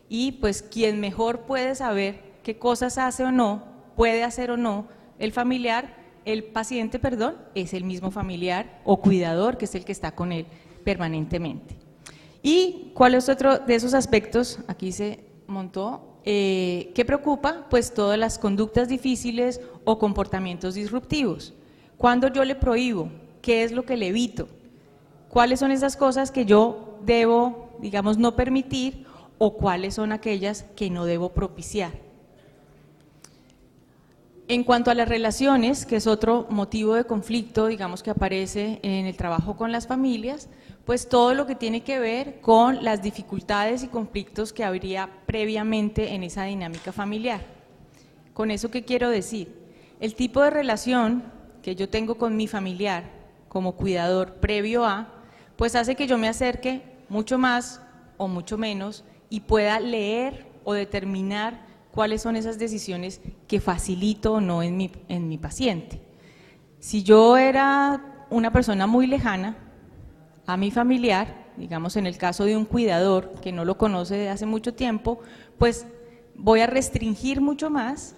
y pues quien mejor puede saber qué cosas hace o no, puede hacer o no el paciente, perdón, es el mismo familiar o cuidador, que es el que está con él permanentemente. ¿Y cuál es otro de esos aspectos? Aquí se montó. ¿Qué preocupa? Pues todas las conductas difíciles o comportamientos disruptivos. ¿Cuándo yo le prohíbo? ¿Qué es lo que le evito? ¿Cuáles son esas cosas que yo debo, digamos, no permitir o cuáles son aquellas que no debo propiciar? En cuanto a las relaciones, que es otro motivo de conflicto, digamos, que aparece en el trabajo con las familias, pues todo lo que tiene que ver con las dificultades y conflictos que habría previamente en esa dinámica familiar. ¿Con eso qué quiero decir? El tipo de relación que yo tengo con mi familiar como cuidador previo a, pues hace que yo me acerque mucho más o mucho menos y pueda leer o determinar cuáles son esas decisiones que facilito o no en mi paciente. Si yo era una persona muy lejana a mi familiar, digamos en el caso de un cuidador que no lo conoce de hace mucho tiempo, pues voy a restringir mucho más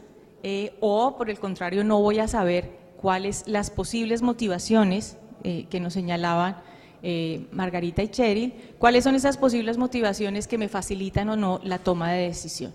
o por el contrario no voy a saber cuáles las posibles motivaciones que nos señalaban Margarita y Cheryl, cuáles son esas posibles motivaciones que me facilitan o no la toma de decisión.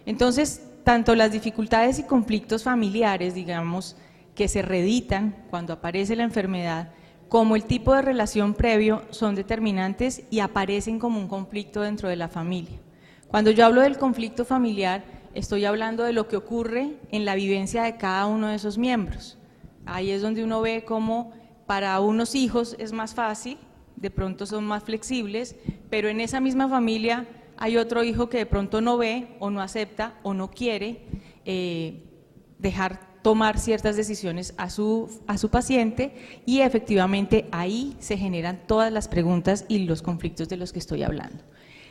Entonces, tanto las dificultades y conflictos familiares, digamos, que se reeditan cuando aparece la enfermedad, como el tipo de relación previo son determinantes y aparecen como un conflicto dentro de la familia. Cuando yo hablo del conflicto familiar, estoy hablando de lo que ocurre en la vivencia de cada uno de esos miembros. Ahí es donde uno ve cómo para unos hijos es más fácil, de pronto son más flexibles, pero en esa misma familia hay otro hijo que de pronto no ve o no acepta o no quiere dejar tomar ciertas decisiones a su paciente y efectivamente ahí se generan todas las preguntas y los conflictos de los que estoy hablando.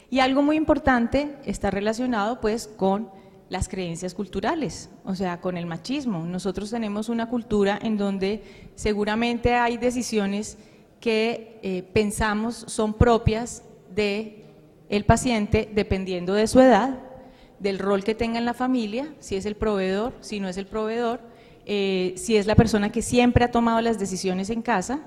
Y algo muy importante está relacionado pues con las creencias culturales, o sea, con el machismo. Nosotros tenemos una cultura en donde seguramente hay decisiones que pensamos son propias de el paciente dependiendo de su edad, del rol que tenga en la familia, si es el proveedor, si no es el proveedor, si es la persona que siempre ha tomado las decisiones en casa,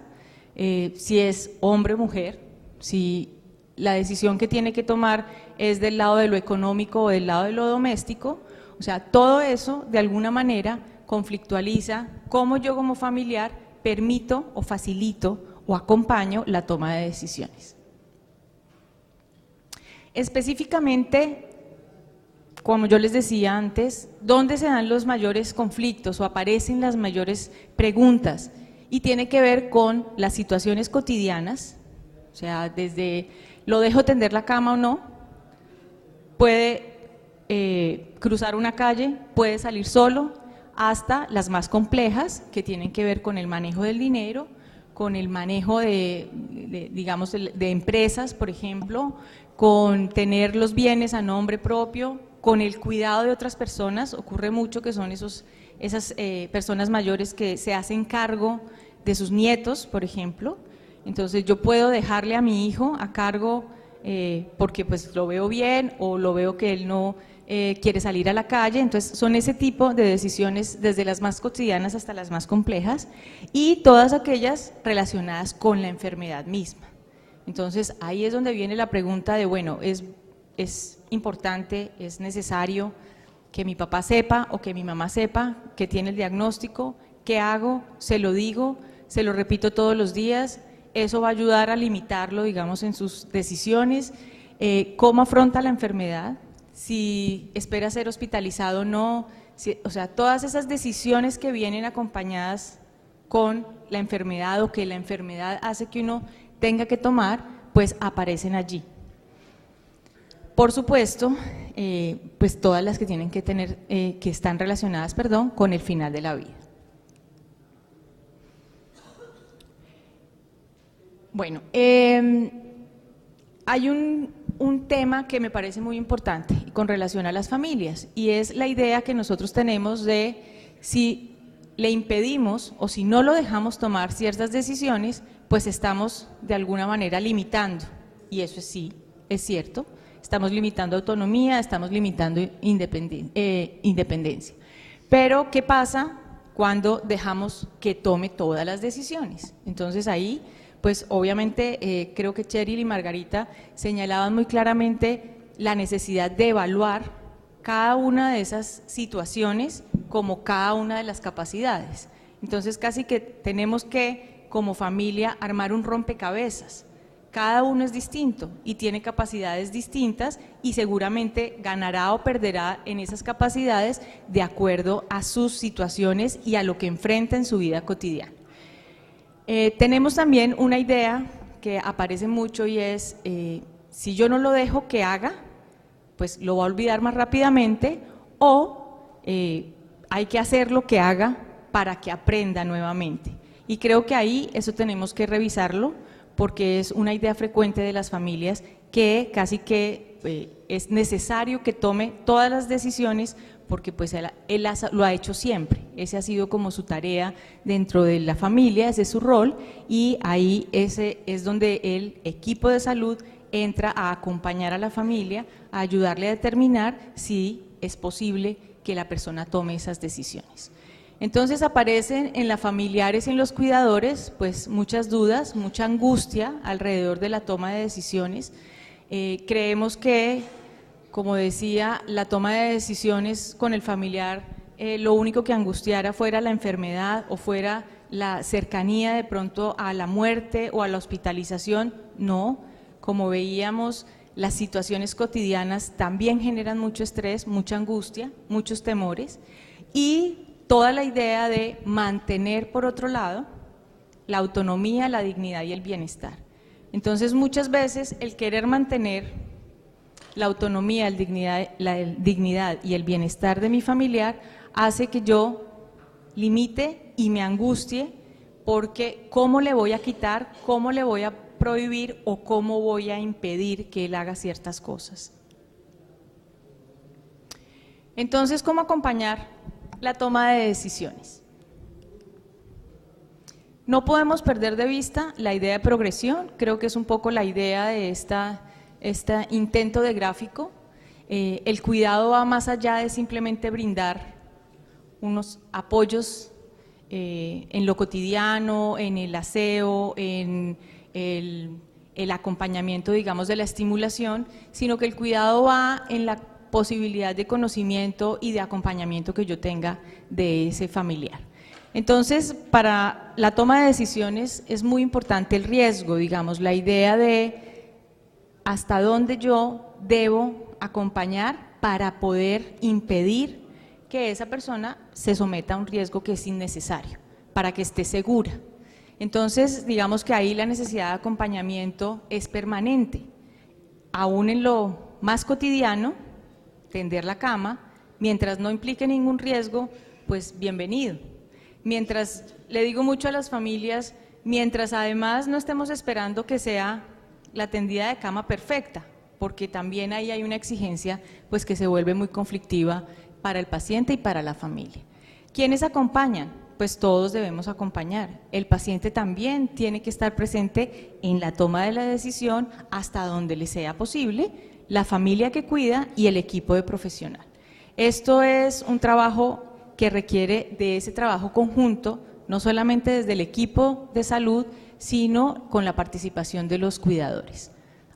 si es hombre o mujer, si la decisión que tiene que tomar es del lado de lo económico o del lado de lo doméstico, o sea, todo eso de alguna manera conflictualiza cómo yo como familiar permito o facilito o acompaño la toma de decisiones. Específicamente, como yo les decía antes, ¿dónde se dan los mayores conflictos o aparecen las mayores preguntas? Y tiene que ver con las situaciones cotidianas, o sea, desde ¿lo dejo tender la cama o no? Puede cruzar una calle, puede salir solo, hasta las más complejas que tienen que ver con el manejo del dinero, con el manejo digamos, de empresas, por ejemplo, con tener los bienes a nombre propio, con el cuidado de otras personas. Ocurre mucho que son esas personas mayores que se hacen cargo de sus nietos, por ejemplo. Entonces yo puedo dejarle a mi hijo a cargo porque pues lo veo bien o lo veo que él no quiere salir a la calle. Entonces son ese tipo de decisiones desde las más cotidianas hasta las más complejas y todas aquellas relacionadas con la enfermedad misma. Entonces ahí es donde viene la pregunta de bueno, es importante, es necesario que mi papá sepa o que mi mamá sepa que tiene el diagnóstico, qué hago, se lo digo, se lo repito todos los días. Eso va a ayudar a limitarlo, digamos, en sus decisiones, cómo afronta la enfermedad, si espera ser hospitalizado o no, o sea, todas esas decisiones que vienen acompañadas con la enfermedad o que la enfermedad hace que uno tenga que tomar, pues aparecen allí. Por supuesto, pues todas las que tienen que tener, que están relacionadas, perdón, con el final de la vida. Bueno, hay un tema que me parece muy importante con relación a las familias y es la idea que nosotros tenemos de si le impedimos o si no lo dejamos tomar ciertas decisiones, pues estamos de alguna manera limitando, y eso sí, es cierto, estamos limitando autonomía, estamos limitando independencia. Pero, ¿qué pasa cuando dejamos que tome todas las decisiones? Entonces ahí, pues obviamente creo que Cheryl y Margarita señalaban muy claramente la necesidad de evaluar cada una de esas situaciones como cada una de las capacidades. Entonces casi que tenemos que, como familia, armar un rompecabezas. Cada uno es distinto y tiene capacidades distintas y seguramente ganará o perderá en esas capacidades de acuerdo a sus situaciones y a lo que enfrenta en su vida cotidiana. Tenemos también una idea que aparece mucho y es, si yo no lo dejo que haga, pues lo va a olvidar más rápidamente, o hay que hacer lo que haga para que aprenda nuevamente. Y creo que ahí eso tenemos que revisarlo, porque es una idea frecuente de las familias que casi que es necesario que tome todas las decisiones, porque pues él lo ha hecho siempre, ese ha sido como su tarea dentro de la familia, ese es su rol, y ahí ese es donde el equipo de salud entra a acompañar a la familia, a ayudarle a determinar si es posible que la persona tome esas decisiones. Entonces aparecen en las familiares y en los cuidadores pues muchas dudas, mucha angustia alrededor de la toma de decisiones. Creemos que, como decía, la toma de decisiones con el familiar, lo único que angustiara fuera la enfermedad o fuera la cercanía de pronto a la muerte o a la hospitalización. No, como veíamos, las situaciones cotidianas también generan mucho estrés, mucha angustia, muchos temores, y toda la idea de mantener, por otro lado, la autonomía, la dignidad y el bienestar. Entonces, muchas veces el querer mantener la autonomía, la dignidad y el bienestar de mi familiar hace que yo limite y me angustie, porque ¿cómo le voy a quitar, cómo le voy a prohibir o cómo voy a impedir que él haga ciertas cosas? Entonces, ¿cómo acompañar la toma de decisiones? No podemos perder de vista la idea de progresión, creo que es un poco la idea de este intento de gráfico. El cuidado va más allá de simplemente brindar unos apoyos en lo cotidiano, en el aseo, en el acompañamiento, digamos, de la estimulación, sino que el cuidado va en la posibilidad de conocimiento y de acompañamiento que yo tenga de ese familiar. Entonces, para la toma de decisiones es muy importante el riesgo, digamos, la idea de hasta dónde yo debo acompañar para poder impedir que esa persona se someta a un riesgo que es innecesario, para que esté segura. Entonces, digamos que ahí la necesidad de acompañamiento es permanente, aún en lo más cotidiano, tender la cama, mientras no implique ningún riesgo, pues bienvenido. Mientras, le digo mucho a las familias, mientras además no estemos esperando que sea la tendida de cama perfecta, porque también ahí hay una exigencia pues que se vuelve muy conflictiva para el paciente y para la familia. ¿Quiénes acompañan? Pues todos debemos acompañar. El paciente también tiene que estar presente en la toma de la decisión hasta donde le sea posible, la familia que cuida y el equipo de profesional. Esto es un trabajo que requiere de ese trabajo conjunto, no solamente desde el equipo de salud, sino con la participación de los cuidadores.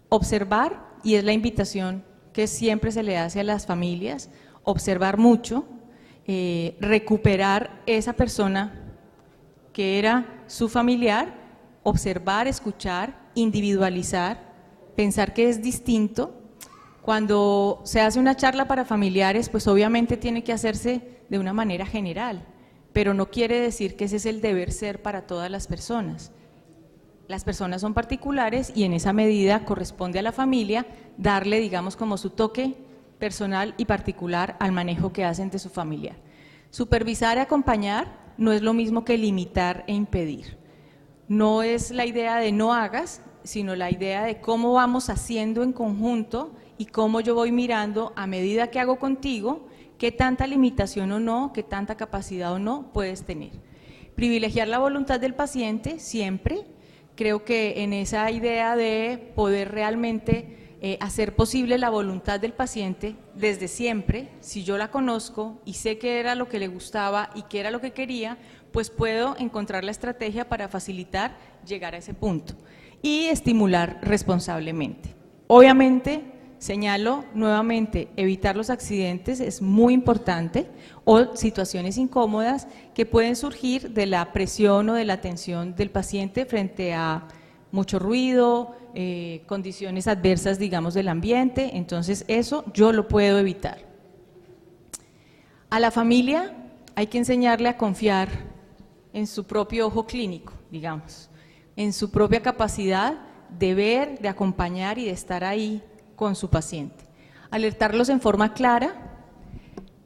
Observar, y es la invitación que siempre se le hace a las familias, observar mucho, recuperar esa persona que era su familiar, observar, escuchar, individualizar, pensar que es distinto. Cuando se hace una charla para familiares, pues obviamente tiene que hacerse de una manera general, pero no quiere decir que ese es el deber ser para todas las personas. Las personas son particulares y en esa medida corresponde a la familia darle, digamos, como su toque personal y particular al manejo que hacen de su familiar. Supervisar y acompañar no es lo mismo que limitar e impedir. No es la idea de no hagas, sino la idea de cómo vamos haciendo en conjunto y cómo yo voy mirando a medida que hago contigo, qué tanta limitación o no, qué tanta capacidad o no puedes tener. Privilegiar la voluntad del paciente siempre. Creo que en esa idea de poder realmente hacer posible la voluntad del paciente desde siempre. Si yo la conozco y sé qué era lo que le gustaba y qué era lo que quería, pues puedo encontrar la estrategia para facilitar llegar a ese punto y estimular responsablemente. Obviamente, señalo nuevamente, evitar los accidentes es muy importante o situaciones incómodas que pueden surgir de la presión o de la atención del paciente frente a mucho ruido, condiciones adversas, digamos, del ambiente. Entonces eso yo lo puedo evitar. A la familia hay que enseñarle a confiar en su propio ojo clínico, digamos, en su propia capacidad de ver, de acompañar y de estar ahí con su paciente. Alertarlos en forma clara,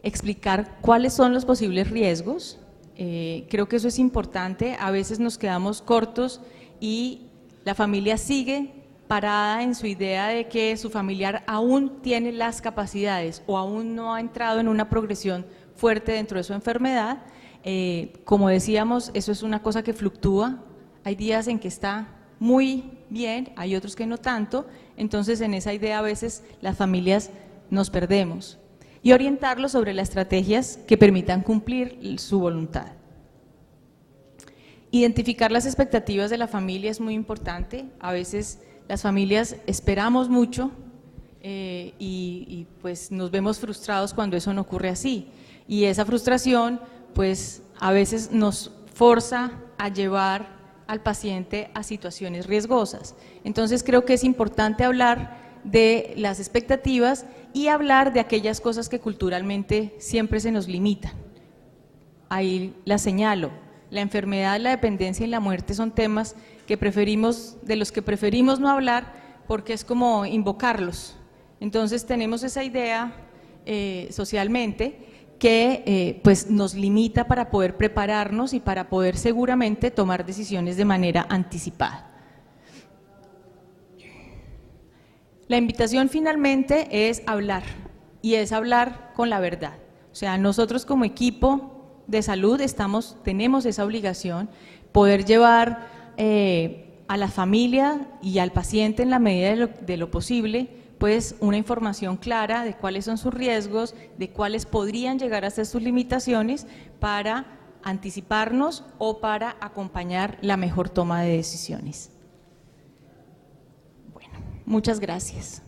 explicar cuáles son los posibles riesgos. Creo que eso es importante. A veces nos quedamos cortos y la familia sigue parada en su idea de que su familiar aún tiene las capacidades o aún no ha entrado en una progresión fuerte dentro de su enfermedad. Como decíamos, eso es una cosa que fluctúa. Hay días en que está muy bien, hay otros que no tanto. Entonces, en esa idea a veces las familias nos perdemos. Y orientarlos sobre las estrategias que permitan cumplir su voluntad. Identificar las expectativas de la familia es muy importante. A veces las familias esperamos mucho y pues nos vemos frustrados cuando eso no ocurre así. Y esa frustración pues a veces nos forza a llevar al paciente a situaciones riesgosas. Entonces creo que es importante hablar de las expectativas y hablar de aquellas cosas que culturalmente siempre se nos limitan. Ahí las señalo. La enfermedad, la dependencia y la muerte son temas que de los que preferimos no hablar porque es como invocarlos. Entonces tenemos esa idea socialmente que pues nos limita para poder prepararnos y para poder seguramente tomar decisiones de manera anticipada. La invitación finalmente es hablar, y es hablar con la verdad. O sea, nosotros como equipo de salud tenemos esa obligación, poder llevar a la familia y al paciente en la medida de lo posible, pues una información clara de cuáles son sus riesgos, de cuáles podrían llegar a ser sus limitaciones para anticiparnos o para acompañar la mejor toma de decisiones. Bueno, muchas gracias.